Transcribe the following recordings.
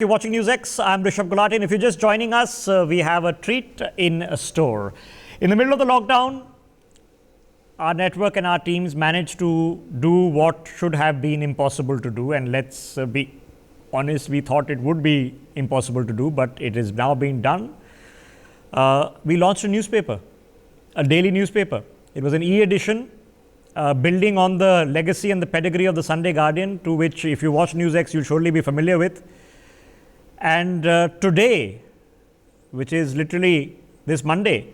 You're watching NewsX. I'm Rishabh Gulati, and if you're just joining us, we have a treat in store. In the middle of the lockdown, our network and our teams managed to do what should have been impossible to do, and let's be honest, we thought it would be impossible to do, but it is now being done. We launched a newspaper, a daily newspaper. It was an e-edition, building on the legacy and the pedigree of the Sunday Guardian, to which, if you watch NewsX, you'll surely be familiar with. And today, which is literally this Monday,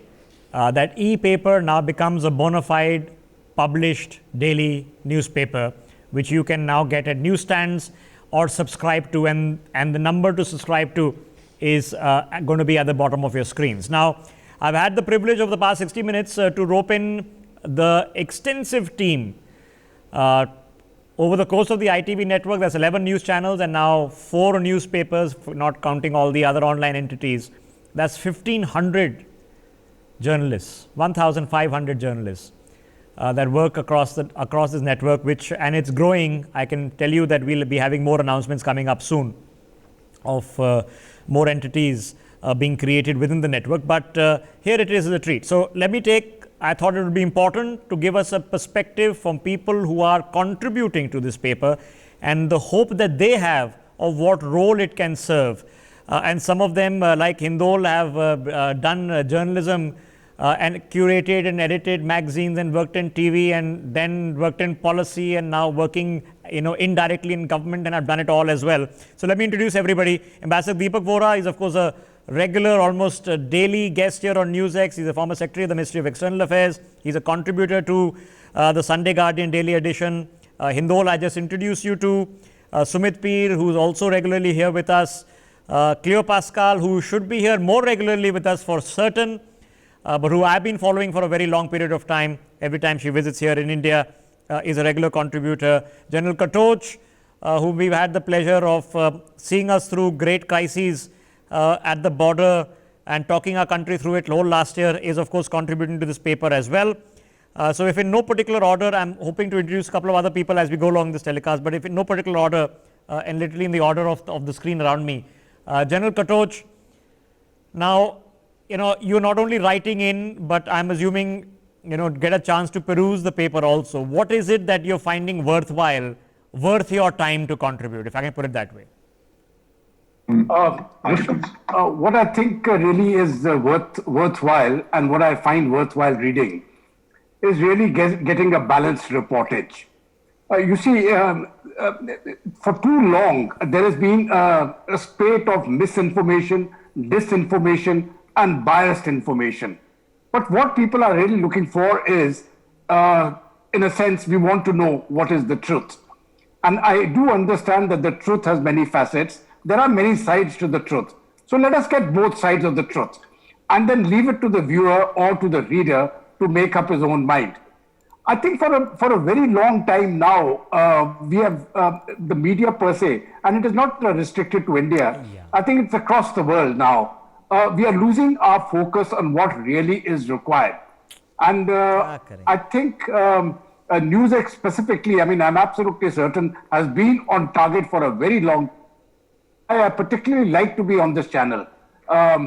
that e-paper now becomes a bona fide published daily newspaper, which you can now get at newsstands or subscribe to, and the number to subscribe to is going to be at the bottom of your screens. Now, I've had the privilege of the past 60 minutes to rope in the extensive team. Over the course of the iTV network, there's 11 news channels and now 4 newspapers, not counting all the other online entities. That's 1,500 journalists, 1,500 journalists that work across this network, and it's growing. I can tell you that we'll be having more announcements coming up soon of more entities being created within the network. But here it is as a treat. So I thought it would be important to give us a perspective from people who are contributing to this paper and the hope that they have of what role it can serve. And some of them, like Hindol, have done journalism and curated and edited magazines and worked in TV and then worked in policy and now working indirectly in government, and have done it all as well. So let me introduce everybody. Ambassador Deepak Vora is, of course, a regular, almost daily guest here on NewsX. He's a former Secretary of the Ministry of External Affairs. He's a contributor to the Sunday Guardian Daily Edition. Hindol, I just introduced you to. Sumit Peer, who's also regularly here with us. Cleo Pascal, who should be here more regularly with us for certain, but who I've been following for a very long period of time. Every time she visits here in India, is a regular contributor. General Katoch, whom we've had the pleasure of seeing us through great crises at the border and talking our country through it whole last year, is of course contributing to this paper as well. So if in no particular order, I'm hoping to introduce a couple of other people as we go along this telecast, but if in no particular order, and literally in the order of the screen around me, General Katoch, now, you're not only writing in, but I'm assuming, get a chance to peruse the paper also. What is it that you're finding worthwhile, worth your time to contribute, if I can put it that way? What I think really is worthwhile, and what I find worthwhile reading, is really getting a balanced reportage. You see, for too long, there has been a spate of misinformation, disinformation, and biased information. But what people are really looking for is, in a sense, we want to know what is the truth. And I do understand that the truth has many facets. There are many sides to the truth. So let us get both sides of the truth and then leave it to the viewer or to the reader to make up his own mind. I think for a very long time now, we have the media per se, and it is not restricted to India. Yeah. I think it's across the world now. We are losing our focus on what really is required. And I think NewsX specifically, I'm absolutely certain, has been on target for a very long time. I particularly like to be on this channel. There's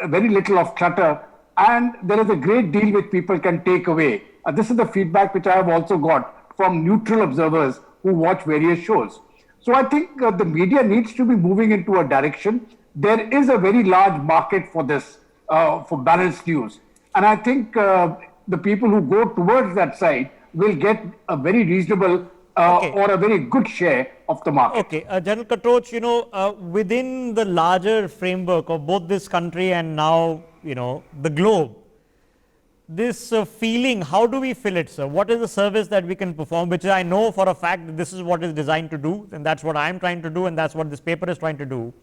very little of clutter, and there is a great deal which people can take away. This is the feedback which I have also got from neutral observers who watch various shows. So I think the media needs to be moving into a direction. There is a very large market for this, for balanced news. And I think the people who go towards that side will get a very reasonable or a very good share of the market. Okay, General Katoch, within the larger framework of both this country and now, the globe, this feeling, how do we fill it, sir? What is the service that we can perform, which I know for a fact that this is what is designed to do, and that's what I'm trying to do, and that's what this paper is trying to do,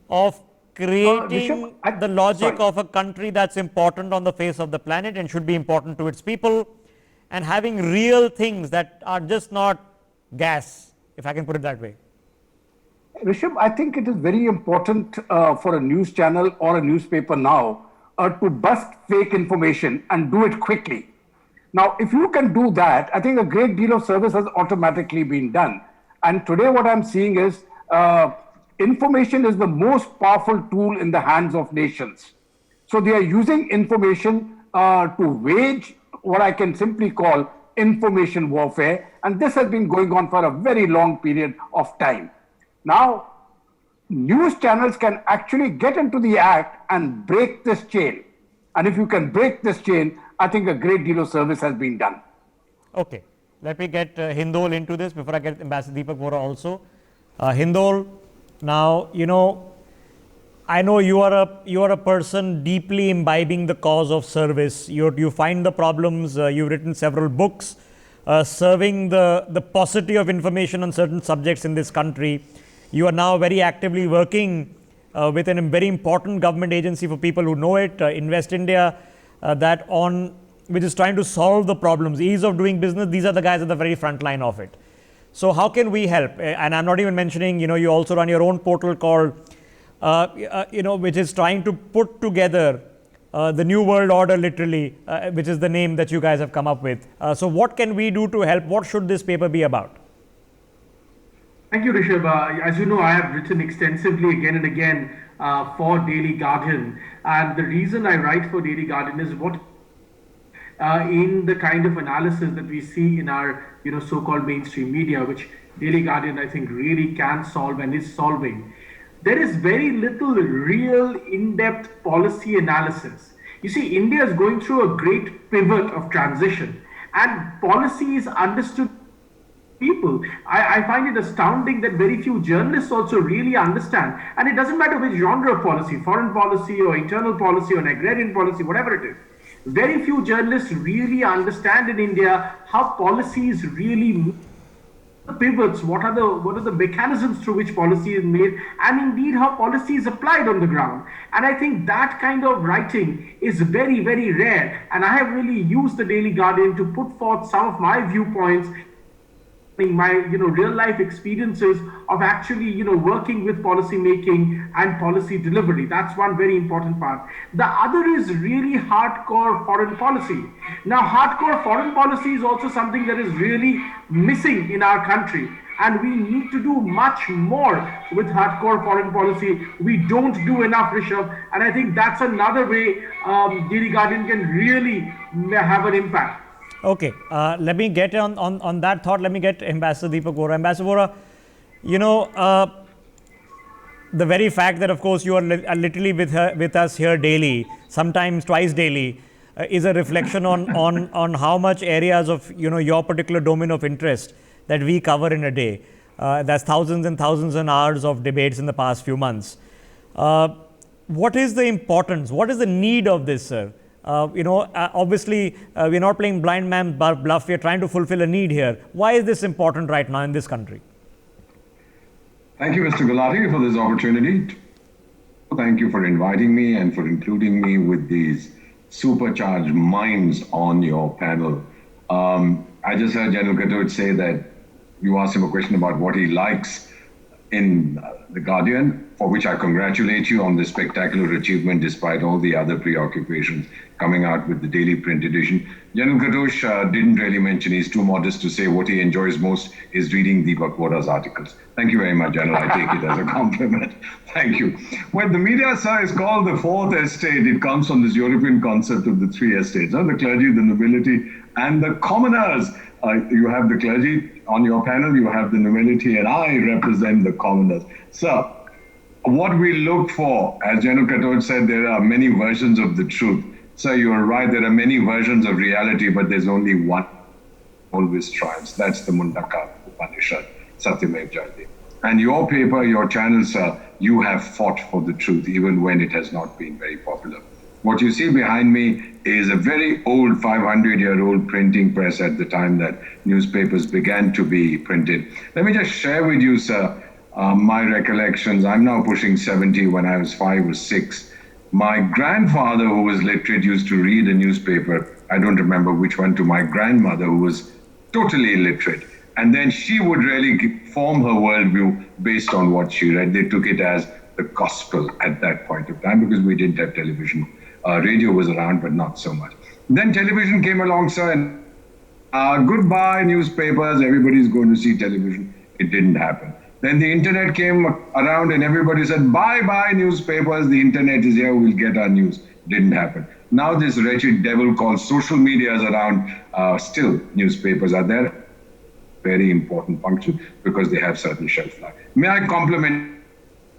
of creating the logic of a country that's important on the face of the planet and should be important to its people, and having real things that are just not gas, if I can put it that way. Rishabh, I think it is very important for a news channel or a newspaper now to bust fake information and do it quickly. Now, if you can do that, I think a great deal of service has automatically been done. And today what I'm seeing is information is the most powerful tool in the hands of nations. So they are using information to wage what I can simply call information warfare. And this has been going on for a very long period of time. Now, news channels can actually get into the act and break this chain. And if you can break this chain, I think a great deal of service has been done. Okay, let me get Hindol into this before I get Ambassador Deepak Vora also. Hindol, now, I know you are a person deeply imbibing the cause of service. You find the problems. You've written several books serving the paucity of information on certain subjects in this country. You are now very actively working with a very important government agency for people who know it, Invest India, which is trying to solve the problems, ease of doing business. These are the guys at the very front line of it. So how can we help? And I'm not even mentioning, you also run your own portal called, which is trying to put together the new world order, literally, which is the name that you guys have come up with. So what can we do to help? What should this paper be about? Thank you, Rishabh. As you know, I have written extensively again and again for Daily Guardian. And the reason I write for Daily Guardian is what in the kind of analysis that we see in our so-called mainstream media, which Daily Guardian, I think, really can solve and is solving. There is very little real in-depth policy analysis. You see, India is going through a great pivot of transition, and policy is understood people. I find it astounding that very few journalists also really understand, and it doesn't matter which genre of policy, foreign policy or internal policy or an agrarian policy, whatever it is. Very few journalists really understand in India how policies really pivots, what are the mechanisms through which policy is made, and indeed how policy is applied on the ground. And I think that kind of writing is very, very rare. And I have really used the Daily Guardian to put forth some of my viewpoints, my real life experiences of actually working with policy making and policy delivery. That's one very important part. The other is really hardcore foreign policy. Now, hardcore foreign policy is also something that is really missing in our country, and we need to do much more with hardcore foreign policy. We don't do enough, Rishabh, and I think that's another way Daily Guardian can really have an impact. Okay, let me get on that thought. Let me get Ambassador Deepak Vora. Ambassador Vora, the very fact that, of course, you are literally with us here daily, sometimes twice daily, is a reflection on how much areas of your particular domain of interest that we cover in a day. That's thousands and thousands of hours of debates in the past few months. What is the importance? What is the need of this, sir? Obviously, we're not playing blind man's bluff. We're trying to fulfill a need here. Why is this important right now in this country? Thank you, Mr. Gulati, for this opportunity. Thank you for inviting me and for including me with these supercharged minds on your panel. I just heard General Katoch say that you asked him a question about what he likes in The Guardian, for which I congratulate you on this spectacular achievement despite all the other preoccupations coming out with the daily print edition. General Katoch didn't really mention, he's too modest to say what he enjoys most is reading Deepak Vora's articles. Thank you very much, General. I take it as a compliment. Thank you. Well, the media, sir, is called the fourth estate. It comes from this European concept of the three estates, the clergy, the nobility, and the commoners. You have the clergy on your panel, you have the nobility, and I represent the commoners. So, what we look for, as General Katoch said, there are many versions of the truth. Sir, you are right, there are many versions of reality, but there's only one always triumphs. That's the Mundaka Upanishad, Satyamev Jayate. And your paper, your channel, sir, you have fought for the truth, even when it has not been very popular. What you see behind me is a very old 500-year-old printing press at the time that newspapers began to be printed. Let me just share with you, sir, my recollections. I'm now pushing 70. When I was 5 or 6, my grandfather, who was literate, used to read a newspaper. I don't remember which one, to my grandmother, who was totally illiterate. And then she would really form her worldview based on what she read. They took it as the gospel at that point of time because we didn't have television. Radio was around, but not so much. Then television came along, sir, and goodbye newspapers. Everybody's going to see television. It didn't happen. Then the internet came around and everybody said, bye newspapers, the internet is here, we'll get our news. Didn't happen. Now this wretched devil called social media is around. Still, newspapers are there. Very important function because they have certain shelf life. May I compliment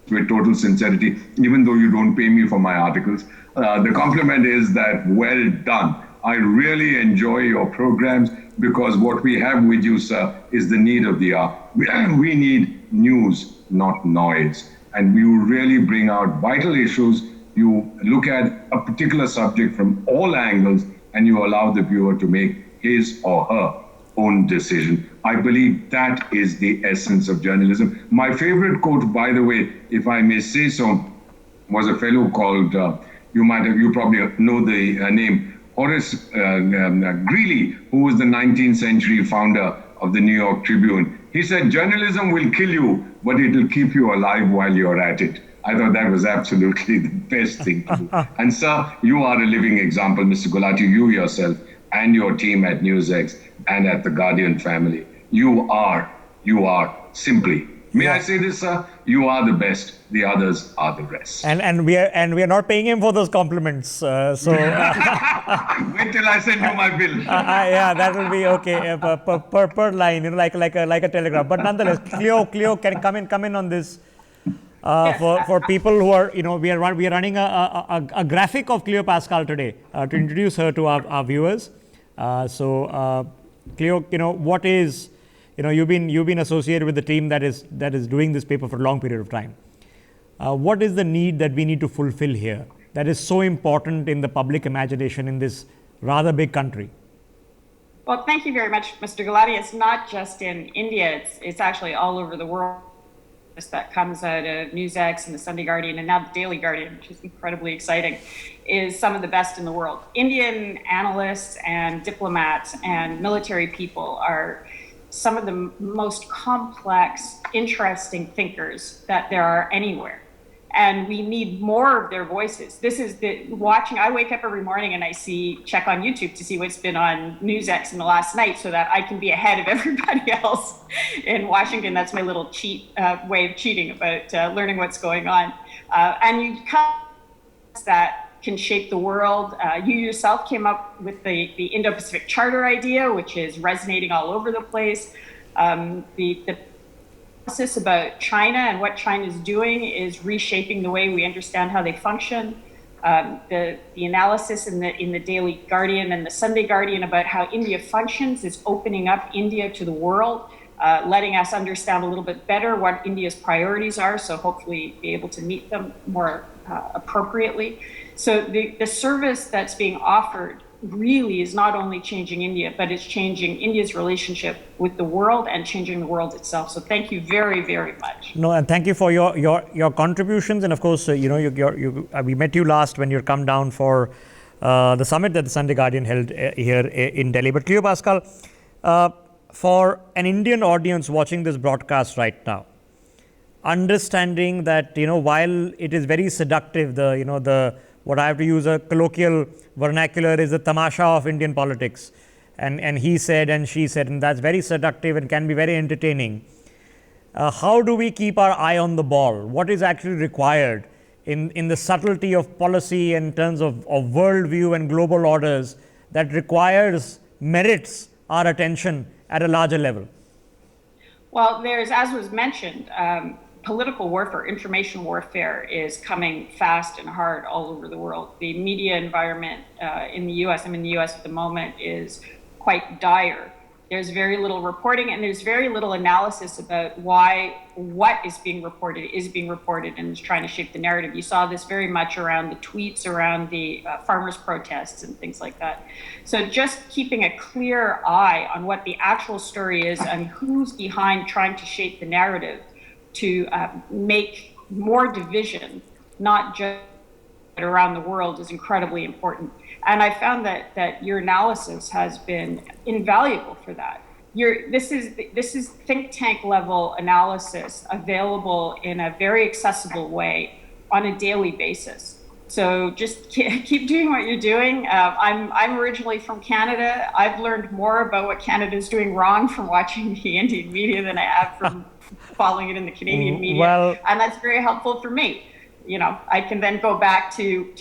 with total sincerity, even though you don't pay me for my articles. The compliment is that well done. I really enjoy your programs because what we have with you, sir, is the need of the hour. We need news, not noise. And you really bring out vital issues. You look at a particular subject from all angles and you allow the viewer to make his or her own decision. I believe that is the essence of journalism. My favorite quote, by the way, if I may say so, was a fellow called, you probably know the name, Horace Greeley, who was the 19th century founder of the New York Tribune. He said, journalism will kill you, but it will keep you alive while you're at it. I thought that was absolutely the best thing to do. And sir, you are a living example, Mr. Gulati, you yourself and your team at NewsX and at the Guardian family. You are simply, may I say this, sir? You are the best. The others are the rest. And we are not paying him for those compliments. So wait till I send you my bill. yeah, that will be okay per line, like a telegraph. But nonetheless, Cleo can come in on this. For people who are, we are running a graphic of Cleo Pascal today to introduce her to our viewers. So Cleo, what is, you've been associated with the team that is doing this paper for a long period of time. What is the need that we need to fulfill here that is so important in the public imagination in this rather big country? Well, thank you very much, Mr. Gulati. It's not just in India, it's actually all over the world. That comes out of NewsX and the Sunday Guardian and now the Daily Guardian, which is incredibly exciting, is some of the best in the world. Indian analysts and diplomats and military people are some of the most complex, interesting thinkers that there are anywhere. And we need more of their voices. This is I wake up every morning and I check on YouTube to see what's been on NewsX in the last night so that I can be ahead of everybody else in Washington. That's my little way of cheating about learning what's going on. And you that can shape the world. You yourself came up with the Indo-Pacific Charter idea, which is resonating all over the place. The analysis about China and what China is doing is reshaping the way we understand how they function. The analysis in the Daily Guardian and the Sunday Guardian about how India functions is opening up India to the world, letting us understand a little bit better what India's priorities are, so hopefully be able to meet them more appropriately. So the service that's being offered really is not only changing India, but it's changing India's relationship with the world and changing the world itself. So thank you very, very much. No, and thank you for your contributions. And of course, we met you last when you come down for the summit that the Sunday Guardian held here in Delhi. But Cleo Pascal, for an Indian audience watching this broadcast right now, understanding that while it is very seductive, what I have to use a colloquial vernacular is the tamasha of Indian politics, and he said and she said, and that's very seductive and can be very entertaining. How do we keep our eye on the ball? What is actually required in the subtlety of policy in terms of worldview and global orders that merits our attention at a larger level? Well, there's, as was mentioned, political warfare, information warfare is coming fast and hard all over the world. The media environment in the US, I'm in the US at the moment, is quite dire. There's very little reporting and there's very little analysis about why what is being reported and is trying to shape the narrative. You saw this very much around the tweets, around the farmers' protests and things like that. So just keeping a clear eye on what the actual story is and who's behind trying to shape the narrative to make more division, not just around the world, is incredibly important. And I found that your analysis has been invaluable for that. This is think tank level analysis available in a very accessible way on a daily basis. So just keep doing what you're doing. I'm originally from Canada. I've learned more about what Canada is doing wrong from watching the Indian media than I have from following it in the Canadian media, Well, and that's very helpful for me. You know, I can then go back to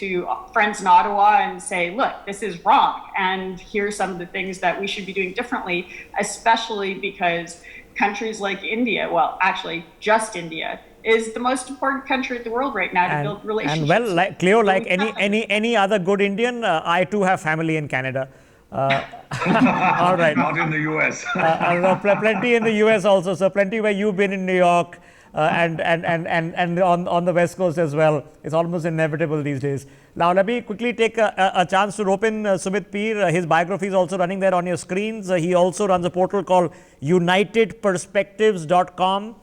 friends in Ottawa and say, look, this is wrong, and here's some of the things that we should be doing differently, especially because countries like India, well, actually just India, is the most important country in the world right now to build relationships. And well, like Cleo, like Really any other good Indian, I too have family in Canada. All right. Not in the US. No, plenty in the US also, so plenty where you've been in New York and on the West Coast as well. It's almost inevitable these days. Now, let me quickly take a chance to rope in Sumit Peer. His biography is also running there on your screens. He also runs a portal called unitedperspectives.com.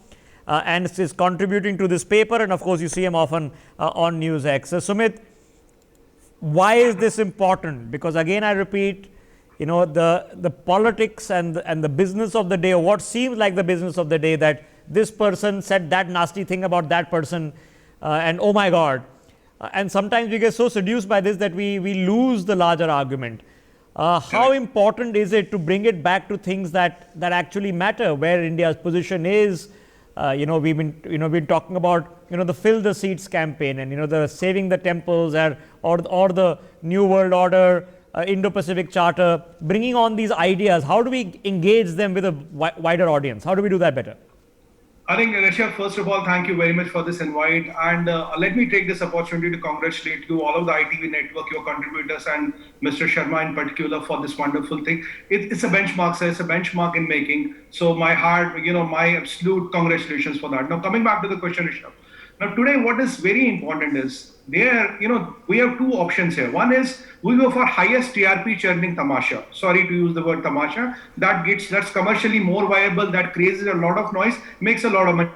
And is contributing to this paper, and of course you see him often on NewsX. So Sumit, why is this important? Because again I repeat, you know, the politics and the business of the day, or what seems like the business of the day, that this person said that nasty thing about that person, and oh my God, and sometimes we get so seduced by this that we lose the larger argument. How important is it to bring it back to things that actually matter, where India's position is? We've been talking about, the Fill the Seats campaign, and the Saving the Temples, or the New World Order, Indo-Pacific Charter, bringing on these ideas. How do we engage them with a wider audience? How do we do that better? I think, Rishabh, first of all, thank you very much for this invite. And let me take this opportunity to congratulate you, all of the iTV network, your contributors, and Mr. Sharma in particular for this wonderful thing. It's a benchmark, sir. It's a benchmark in making. So my heart, my absolute congratulations for that. Now, coming back to the question, Rishabh. Now, today, what is very important is we have two options here. One is we go for highest TRP churning tamasha. Sorry to use the word tamasha. That's commercially more viable. That creates a lot of noise, makes a lot of money.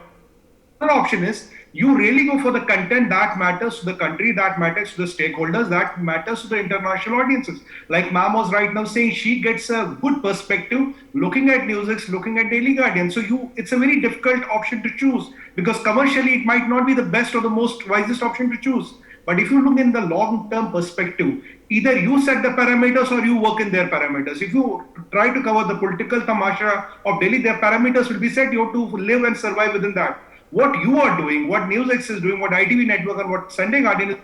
Another option is you really go for the content that matters to the country, that matters to the stakeholders, that matters to the international audiences. Like Ma'am was right now saying, she gets a good perspective looking at NewsX, looking at Daily Guardian. So it's a very difficult option to choose, because commercially it might not be the best or the most wisest option to choose. But if you look in the long-term perspective, either you set the parameters or you work in their parameters. If you try to cover the political tamasha of Delhi, their parameters will be set. You have to live and survive within that. What you are doing, what NewsX is doing, what ITV Network and what Sunday Guardian is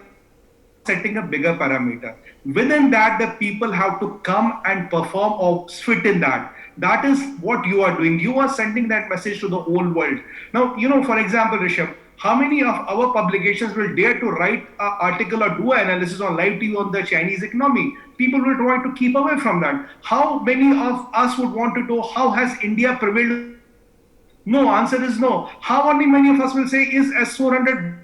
setting a bigger parameter. Within that, the people have to come and perform or fit in that. That is what you are doing. You are sending that message to the whole world. Now, for example, Rishabh, how many of our publications will dare to write an article or do an analysis on live TV on the Chinese economy? People will try to keep away from that. How many of us would want to know how has India prevailed? No, answer is no. How many of us will say is S-400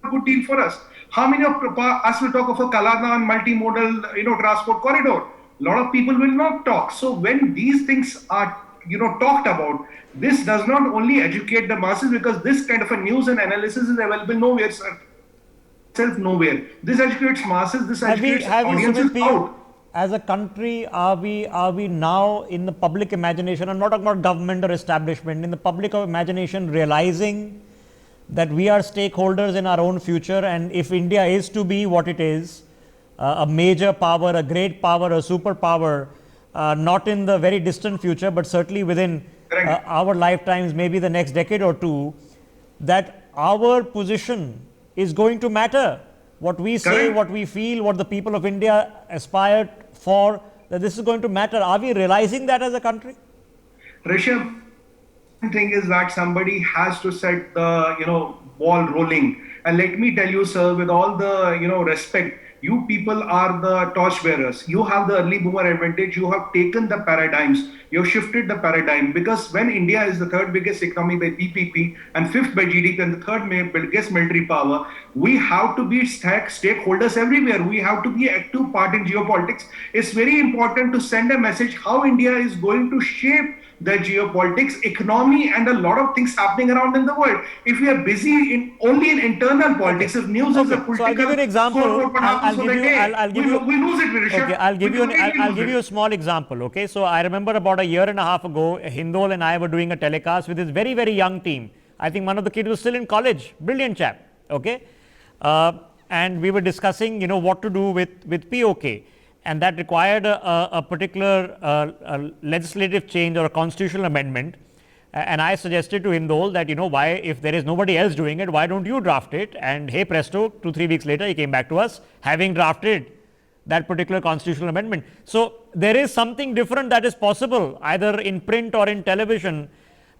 a good deal for us? How many of us will talk of a Kalana and multimodal, transport corridor? A lot of people will not talk. So when these things are, talked about, this does not only educate the masses, because this kind of a news and analysis is available nowhere, sir. Nowhere. This educates masses. This educates audiences out. As a country, are we now in the public imagination? I'm not talking about government or establishment. In the public imagination, realizing that we are stakeholders in our own future, and if India is to be what it is, a major power, a great power, a superpower, not in the very distant future, but certainly within our lifetimes, maybe the next decade or two, that our position is going to matter. What we say, what we feel, what the people of India aspire for, that this is going to matter. Are we realizing that as a country? Rishabh, the thing is that somebody has to set the ball rolling. And let me tell you, sir, with all the respect, you people are the torch bearers. You have the early boomer advantage. You have taken the paradigms. You have shifted the paradigm, because when India is the third biggest economy by PPP and fifth by GDP and the third biggest military power, we have to be stakeholders everywhere. We have to be active part in geopolitics. It's very important to send a message how India is going to shape the geopolitics, economy, and a lot of things happening around in the world. If we are busy only in internal politics, if news is a political, so I'll give you an example. we lose it, Rishabh. Okay, I'll give you a small example. Okay, so I remember about a year and a half ago, Hindol and I were doing a telecast with this very, very young team. I think one of the kids was still in college, brilliant chap. Okay, and we were discussing, what to do with POK. And that required a particular legislative change or a constitutional amendment. And I suggested to Hindol that, why, if there is nobody else doing it, why don't you draft it? And hey presto, 2-3 weeks later, he came back to us having drafted that particular constitutional amendment. So there is something different that is possible either in print or in television.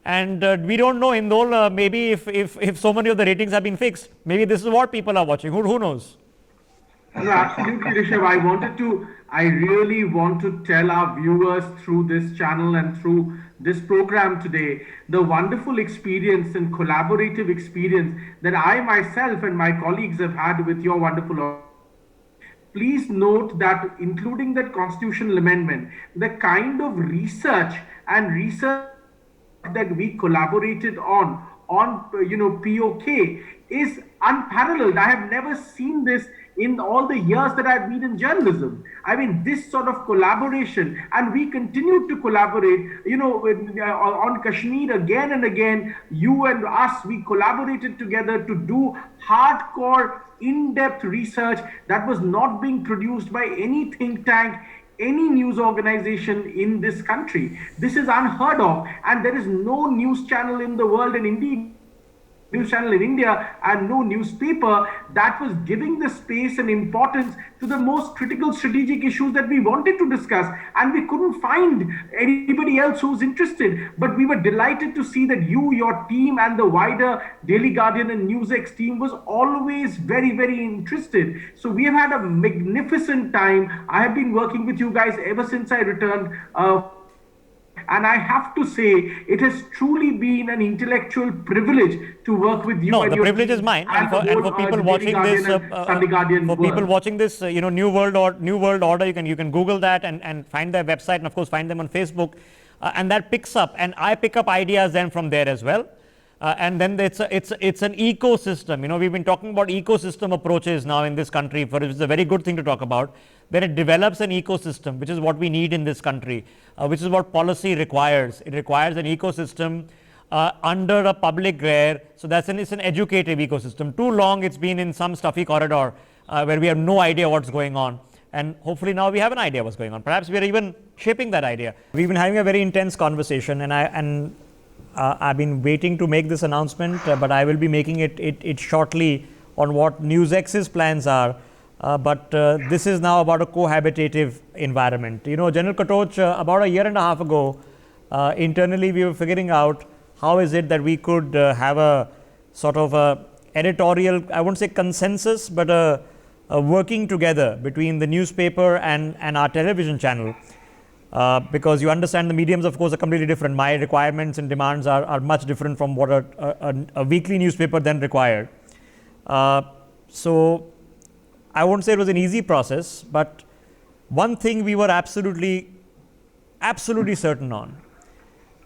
And we don't know, Hindol, maybe if so many of the ratings have been fixed, maybe this is what people are watching. Who knows? No, absolutely, Rishabh. I really want to tell our viewers through this channel and through this program today, the wonderful experience and collaborative experience that I myself and my colleagues have had with your wonderful. Please note that including that constitutional amendment, the kind of research that we collaborated on POK is unparalleled. I have never seen this in all the years that I've been in journalism. I mean, this sort of collaboration, and we continue to collaborate, on Kashmir again and again. You and us, we collaborated together to do hardcore, in-depth research that was not being produced by any think tank, any news organization in this country. This is unheard of, and there is no news channel in the world, and indeed news channel in India and no newspaper that was giving the space and importance to the most critical strategic issues that we wanted to discuss, and we couldn't find anybody else who's interested. But we were delighted to see that you, your team, and the wider Daily Guardian and NewsX team was always very, very interested. So we have had a magnificent time. I have been working with you guys ever since I returned. And I have to say, it has truly been an intellectual privilege to work with you. No, and the your privilege team is mine. and And for people watching this, New World Order, you can Google that and find their website, and of course find them on Facebook, and that picks up. And I pick up ideas then from there as well. And then it's an ecosystem. We've been talking about ecosystem approaches now in this country, for it's a very good thing to talk about. Then it develops an ecosystem, which is what we need in this country, which is what policy requires. It requires an ecosystem under a public glare. So it's an educative ecosystem. Too long it's been in some stuffy corridor where we have no idea what's going on. And hopefully now we have an idea what's going on. Perhaps we are even shaping that idea. We've been having a very intense conversation, and I've been waiting to make this announcement, but I will be making it shortly on what NewsX's plans are. But this is now about a cohabitative environment. General Katoch, about a year and a half ago, internally we were figuring out how is it that we could have a sort of a editorial, I won't say consensus, but a working together between the newspaper and our television channel. Because you understand the mediums, of course, are completely different. My requirements and demands are much different from what a weekly newspaper then required. So I won't say it was an easy process, but one thing we were absolutely certain on,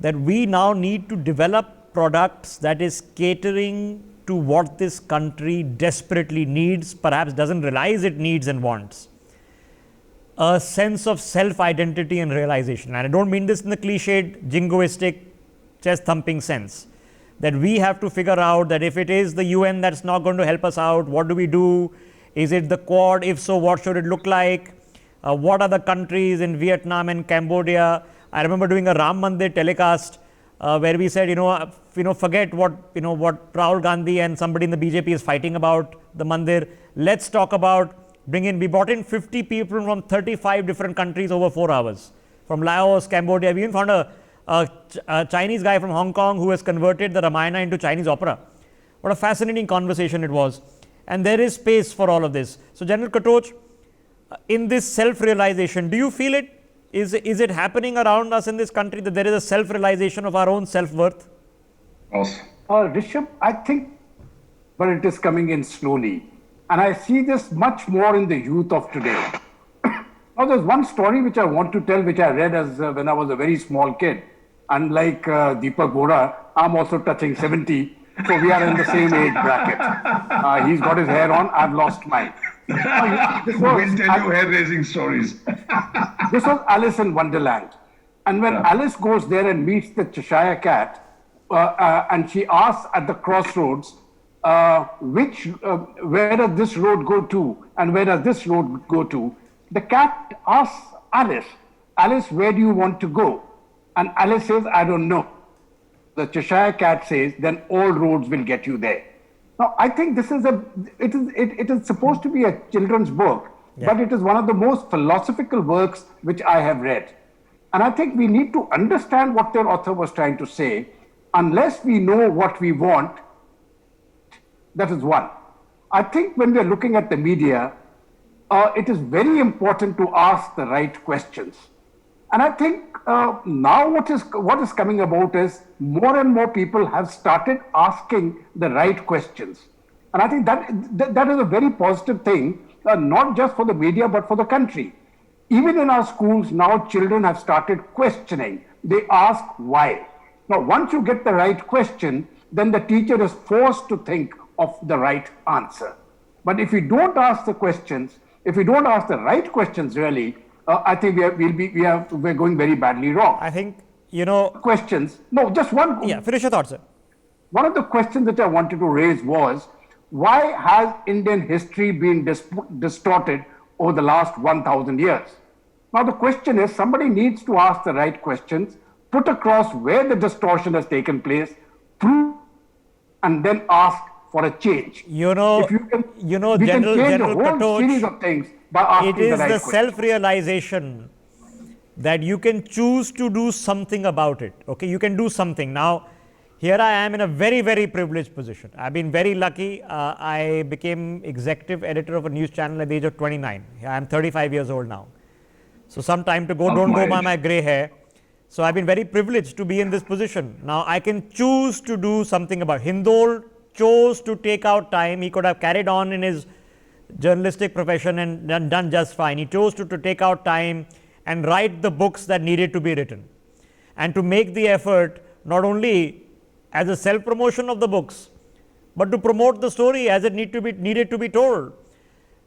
that we now need to develop products that is catering to what this country desperately needs, perhaps doesn't realize it needs and wants. A sense of self-identity and realization. And I don't mean this in the cliched, jingoistic, chest-thumping sense. That we have to figure out that if it is the UN that's not going to help us out, what do we do? Is it the Quad? If so, what should it look like? What are the countries in Vietnam and Cambodia? I remember doing a Ram Mandir telecast where we said, forget what Rahul Gandhi and somebody in the BJP is fighting about the Mandir. Let's talk about we brought in 50 people from 35 different countries over 4 hours. From Laos, Cambodia. We even found a Chinese guy from Hong Kong who has converted the Ramayana into Chinese opera. What a fascinating conversation it was. And there is space for all of this. So General Katoch, in this self-realization, do you feel it? Is it happening around us in this country that there is a self-realization of our own self-worth? Rishabh, I think, but it is coming in slowly. And I see this much more in the youth of today. Now, there's one story which I want to tell, which I read as when I was a very small kid. Unlike Deepak Bohra, I'm also touching 70. So we are in the same age bracket. He's got his hair on, I've lost mine. We'll tell you hair-raising stories. This was Alice in Wonderland. And when Alice goes there and meets the Cheshire Cat, and she asks at the crossroads, where does this road go to and where does this road go to, the cat asks Alice, Alice, where do you want to go? And Alice says, I don't know. The Cheshire cat says, then all roads will get you there. Now, I think this is it is supposed to be a children's book, but it is one of the most philosophical works which I have read. And I think we need to understand what their author was trying to say. Unless we know what we want, that is one. I think when we're looking at the media, it is very important to ask the right questions. And I think now what is coming about is more and more people have started asking the right questions. And I think that is a very positive thing, not just for the media, but for the country. Even in our schools, now children have started questioning. They ask why. Now, once you get the right question, then the teacher is forced to think of the right answer. But if we don't ask the questions, if we don't ask the right questions really, I think we're going very badly wrong. I think, questions. No, just one. Yeah, finish your thoughts, sir. One of the questions that I wanted to raise was, why has Indian history been distorted over the last 1,000 years? Now the question is, somebody needs to ask the right questions, put across where the distortion has taken place, prove, and then ask for a change. We can change a whole series of things by asking the right questions. It is the self-realization that you can choose to do something about it. Okay, you can do something. Now, here I am in a very, very privileged position. I've been very lucky. I became executive editor of a news channel at the age of 29. I'm 35 years old now. So some time to go, don't go by my gray hair. So I've been very privileged to be in this position. Now I can choose to do something about it. Hindol chose to take out time. He could have carried on in his journalistic profession and done just fine. He chose to take out time and write the books that needed to be written, and to make the effort not only as a self-promotion of the books, but to promote the story as it needed to be told.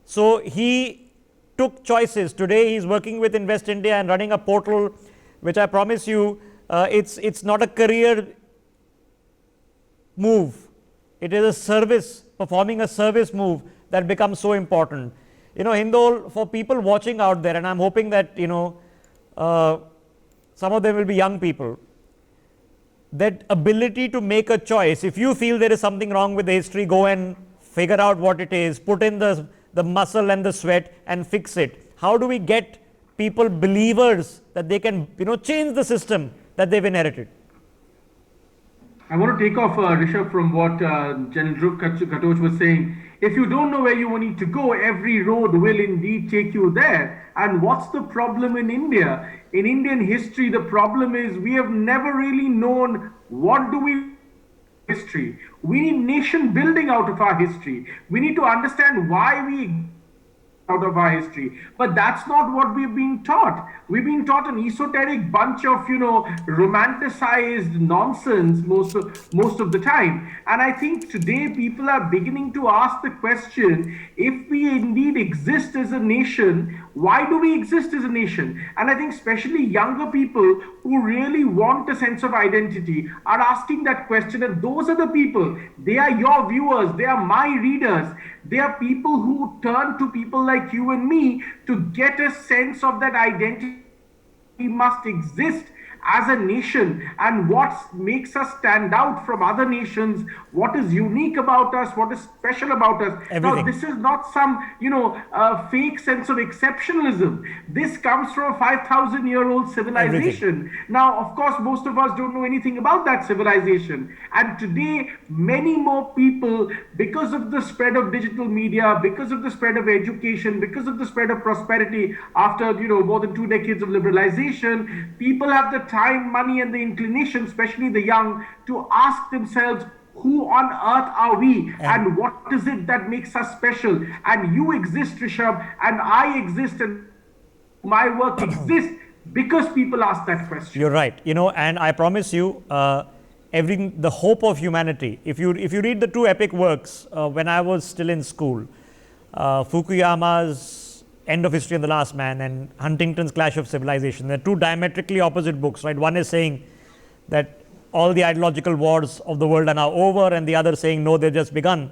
So he took choices. Today he is working with Invest India and running a portal, which I promise you, it's not a career move. It is a service, performing a service move that becomes so important. Hindol, for people watching out there, and I'm hoping that, some of them will be young people, that ability to make a choice. If you feel there is something wrong with the history, go and figure out what it is, put in the muscle and the sweat and fix it. How do we get people believers that they can, change the system that they've inherited? I want to take off, Rishabh, from what General Dhruv Katoch was saying. If you don't know where you need to go, every road will indeed take you there. And what's the problem in India? In Indian history, the problem is we have never really known what do we history. We need nation building out of our history. We need to understand why we out of our history. But that's not what we're being taught. We're being taught an esoteric bunch of, romanticized nonsense most of the time. And I think today people are beginning to ask the question, if we indeed exist as a nation, why do we exist as a nation? And I think especially younger people who really want a sense of identity are asking that question. And those are the people, they are your viewers, they are my readers. They are people who turn to people like you and me to get a sense of that identity must exist as a nation, and what makes us stand out from other nations, what is unique about us, what is special about us. Everything. Now, this is not some, fake sense of exceptionalism. This comes from a 5,000-year-old civilization. Everything. Now, of course, most of us don't know anything about that civilization. And today, many more people, because of the spread of digital media, because of the spread of education, because of the spread of prosperity after, more than 2 decades of liberalization, people have the time, money, and the inclination, especially the young, to ask themselves, who on earth are we, and what is it that makes us special? And you exist, Rishabh, and I exist, and my work exists because people ask that question. You're right. And I promise you, the hope of humanity. If you read the two epic works, when I was still in school, Fukuyama's End of History and the Last Man and Huntington's Clash of Civilization, they're two diametrically opposite books, right? One is saying that all the ideological wars of the world are now over, and the other saying, no, they've just begun.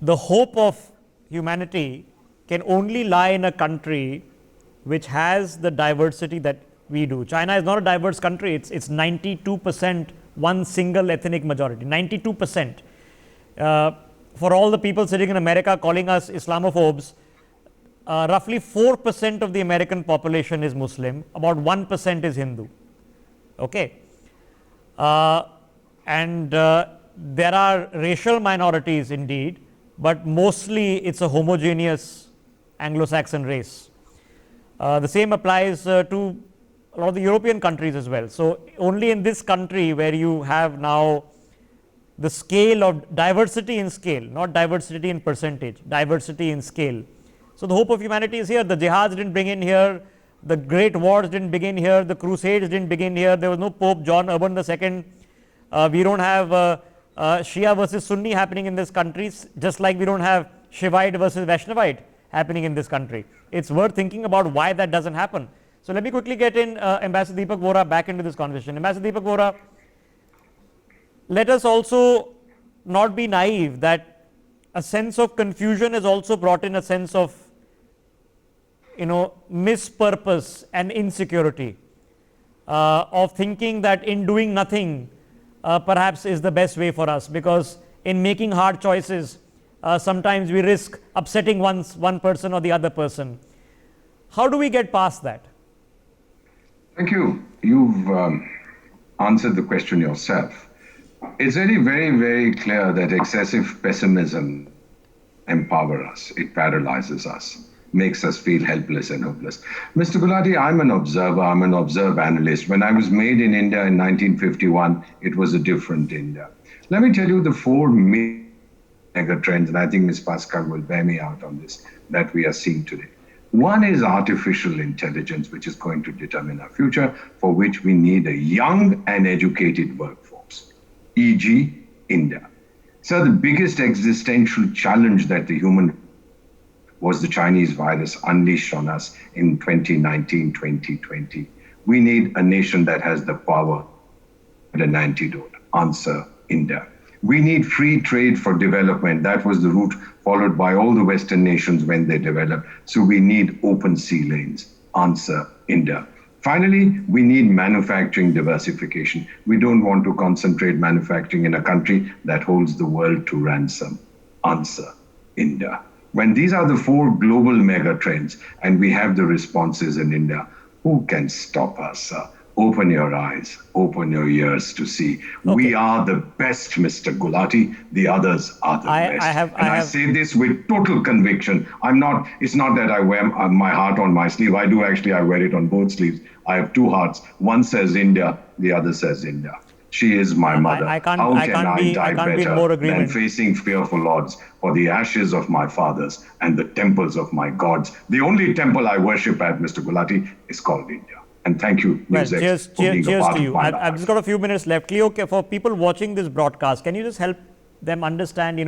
The hope of humanity can only lie in a country which has the diversity that we do. China is not a diverse country. It's 92% one single ethnic majority, 92%. For all the people sitting in America calling us Islamophobes, roughly 4% of the American population is Muslim, about 1% is Hindu. Okay. And there are racial minorities indeed, but mostly it's a homogeneous Anglo-Saxon race. The same applies to a lot of the European countries as well. So, only in this country where you have now the scale of diversity in scale, not diversity in percentage, diversity in scale. So, the hope of humanity is here. The jihads didn't begin here, the great wars didn't begin here, the crusades didn't begin here, there was no Pope John Urban II. We don't have Shia versus Sunni happening in this country, just like we don't have Shivite versus Vaishnavite happening in this country. It's worth thinking about why that doesn't happen. So, let me quickly get in Ambassador Deepak Vora back into this conversation. Ambassador Deepak Vora, let us also not be naive that a sense of confusion has also brought in a sense of, mispurpose and insecurity, of thinking that in doing nothing perhaps is the best way for us, because in making hard choices sometimes we risk upsetting one person or the other person. How do we get past that? Thank you. You've answered the question yourself. It's really very, very clear that excessive pessimism empowers us, it paralyzes us, makes us feel helpless and hopeless. Mr. Gulati, I'm an observer, I'm an observer analyst. When I was made in India in 1951, it was a different India. Let me tell you the four mega trends, and I think Ms. Pascal will bear me out on this, that we are seeing today. One is artificial intelligence, which is going to determine our future, for which we need a young and educated workforce, e.g. India. So the biggest existential challenge that the human was the Chinese virus unleashed on us in 2019, 2020. We need a nation that has the power and an antidote. Answer, India. We need free trade for development. That was the route followed by all the Western nations when they developed. So we need open sea lanes. Answer, India. Finally, we need manufacturing diversification. We don't want to concentrate manufacturing in a country that holds the world to ransom. Answer, India. When these are the four global mega trends and we have the responses in India, who can stop us? Open your eyes, open your ears to see. Okay. We are the best, Mr. Gulati. The others are the best. I say this with total conviction. It's not that I wear my heart on my sleeve. I wear it on both sleeves. I have two hearts. One says India, the other says India. She is my mother. How can I die better than facing fearful odds for the ashes of my fathers and the temples of my gods? The only temple I worship at, Mr. Gulati, is called India. And thank you, NewsX, for being a part of my life. I've just got a few minutes left. Cleo, for people watching this broadcast, can you just help them understand,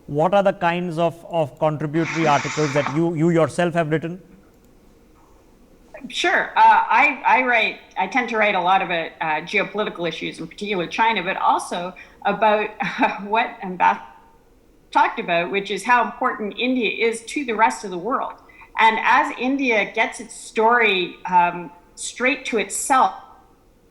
what are the kinds of contributory articles that you yourself have written? Sure. I tend to write a lot about geopolitical issues, in particular China, but also about what Ambassador talked about, which is how important India is to the rest of the world. And as India gets its story straight to itself,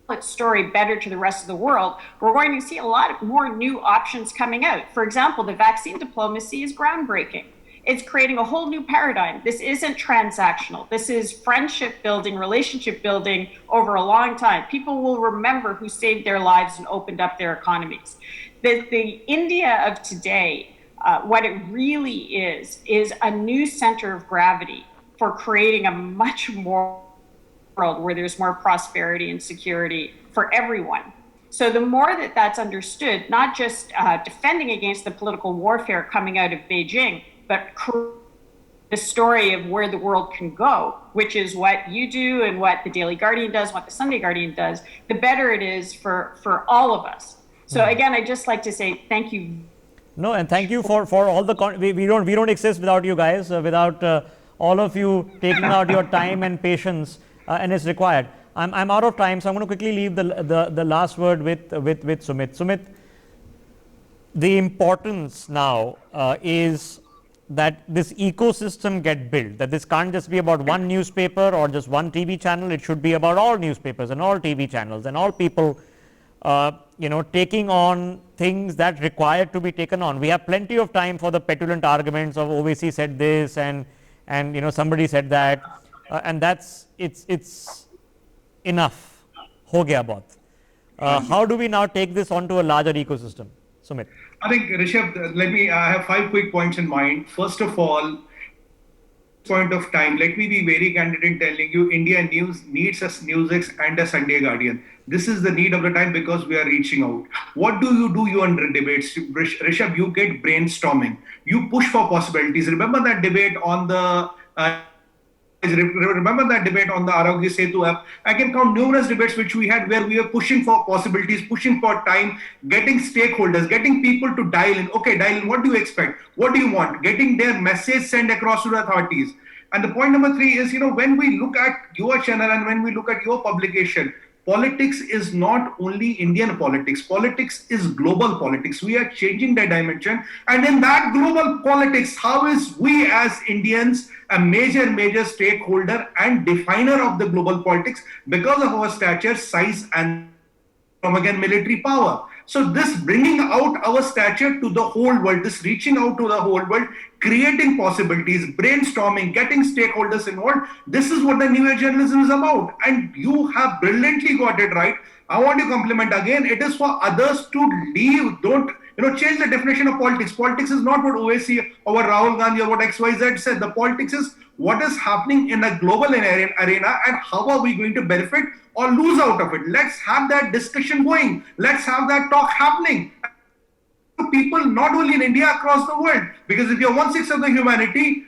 its story better to the rest of the world, we're going to see a lot more new options coming out. For example, the vaccine diplomacy is groundbreaking. It's creating a whole new paradigm. This isn't transactional. This is friendship building, relationship building over a long time. People will remember who saved their lives and opened up their economies. The India of today, what it really is a new center of gravity for creating a much more world where there's more prosperity and security for everyone. So the more that that's understood, not just defending against the political warfare coming out of Beijing, but the story of where the world can go, which is what you do and what the Daily Guardian does, what the Sunday Guardian does, the better it is for all of us. So again, I'd just like to say thank you. No, and thank you for all the we don't exist without you guys, without all of you taking out your time and patience, and it's required. I'm out of time, so I'm going to quickly leave the last word with Sumit. Sumit, the importance now is that this ecosystem get built, that this can't just be about one newspaper or just one TV channel. It should be about all newspapers and all TV channels and all people taking on things that require to be taken on. We have plenty of time for the petulant arguments of OVC said this and somebody said that, and that's it's enough. Ho gaya bahut. How do we now take this onto a larger ecosystem? Sumit. I think, Rishabh, I have 5 quick points in mind. First of all, point of time, let me be very candid in telling you, India News needs a NewsX and a Sunday Guardian. This is the need of the time because we are reaching out. What do? You under debates, Rishabh, you get brainstorming. You push for possibilities. Remember that debate on the Arogya Setu app? I can count numerous debates which we had where we were pushing for possibilities, pushing for time, getting stakeholders, getting people to dial in. Okay, dial in. What do you expect? What do you want? Getting their message sent across to the authorities. And the point number 3 is, when we look at your channel and when we look at your publication, politics is not only Indian politics. Politics is global politics. We are changing the dimension. And in that global politics, how is we as Indians a major stakeholder and definer of the global politics because of our stature, size, and from again military power. So this bringing out our stature to the whole world, this reaching out to the whole world, creating possibilities, brainstorming, getting stakeholders involved, this is what the new age journalism is about. And you have brilliantly got it right. I want to compliment again. It is for others to leave. Don't change the definition of politics. Politics is not what OAC or Rahul Gandhi or what XYZ said. The politics is what is happening in a global arena and how are we going to benefit or lose out of it. Let's have that discussion going. Let's have that talk happening. People not only in India, across the world. Because if you're 1/6 of the humanity,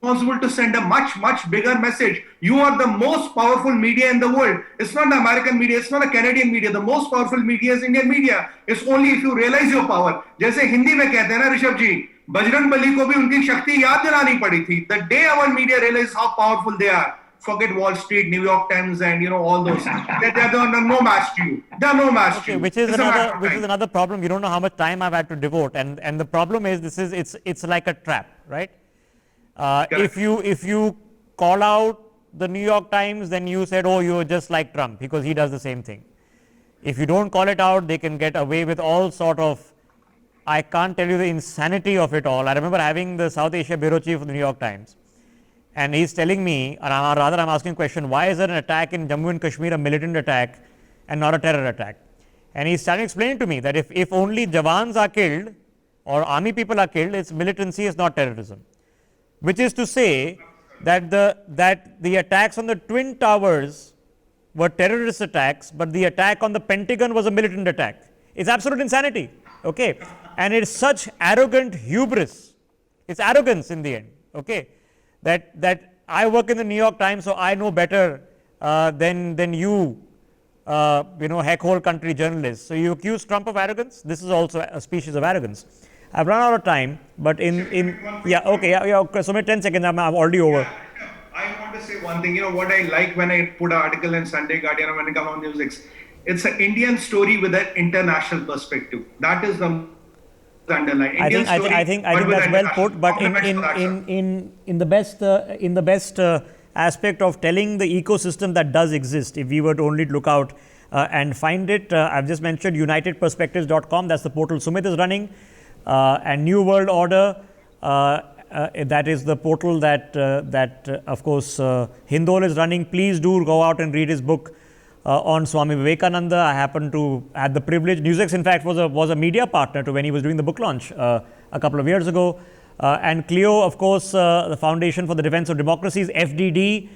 responsible to send a much bigger message. You are the most powerful media in the world. It's not the American media, it's not the Canadian media. The most powerful media is Indian media. It's only if you realize your power. जैसे हिंदी में कहते हैं ना ऋषभ जी, बजरंग बली को भी उनकी शक्ति याद दिलानी पड़ी थी. The day our media realized how powerful they are, forget Wall Street, New York Times, and all those. They're no match to you. They're no match to you. Which is another problem. You don't know how much time I've had to devote, and the problem is it's like a trap, right? If you call out the New York Times, then you said, oh, you're just like Trump because he does the same thing. If you don't call it out, they can get away with all sort of, I can't tell you the insanity of it all. I remember having the South Asia bureau chief of the New York Times, and he's telling me, or rather I'm asking a question, why is there an attack in Jammu and Kashmir, a militant attack and not a terror attack? And he's starting explaining to me that if only Jawans are killed or army people are killed, it's militancy, is not terrorism. Which is to say that the attacks on the Twin Towers were terrorist attacks, but the attack on the Pentagon was a militant attack. It's absolute insanity, okay? And it's such arrogant hubris. It's arrogance in the end, okay? That I work in the New York Times, so I know better than you, heck-hole country journalists. So you accuse Trump of arrogance? This is also a species of arrogance. I've run out of time, but so 10 seconds, I'm already over. I want to say one thing. What I like when I put an article in Sunday Guardian or when I come on NewsX, it's an Indian story with an international perspective. That is the underline. I think that's well put. But in the best aspect of telling the ecosystem that does exist, if we were to only look out and find it, I've just mentioned unitedperspectives.com. That's the portal Sumit is running. And New World Order, that is the portal that of course Hindol is running. Please do go out and read his book on Swami Vivekananda. I happened to had the privilege. NewsX, in fact, was a media partner to when he was doing the book launch a couple of years ago. And Clio, of course, the Foundation for the Defense of Democracies, FDD.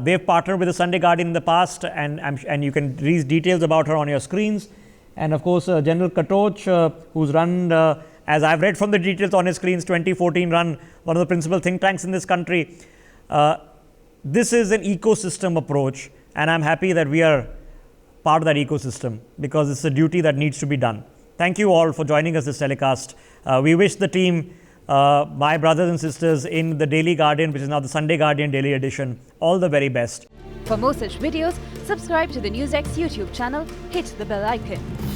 They've partnered with the Sunday Guardian in the past, and you can read details about her on your screens. And of course, General Katoch, who's run, as I've read from the details on his screens, 2014 run one of the principal think tanks in this country. This is an ecosystem approach, and I'm happy that we are part of that ecosystem because it's a duty that needs to be done. Thank you all for joining us this telecast. We wish the team, my brothers and sisters in the Daily Guardian, which is now the Sunday Guardian Daily Edition, all the very best. For more such videos, subscribe to the NewsX YouTube channel, hit the bell icon.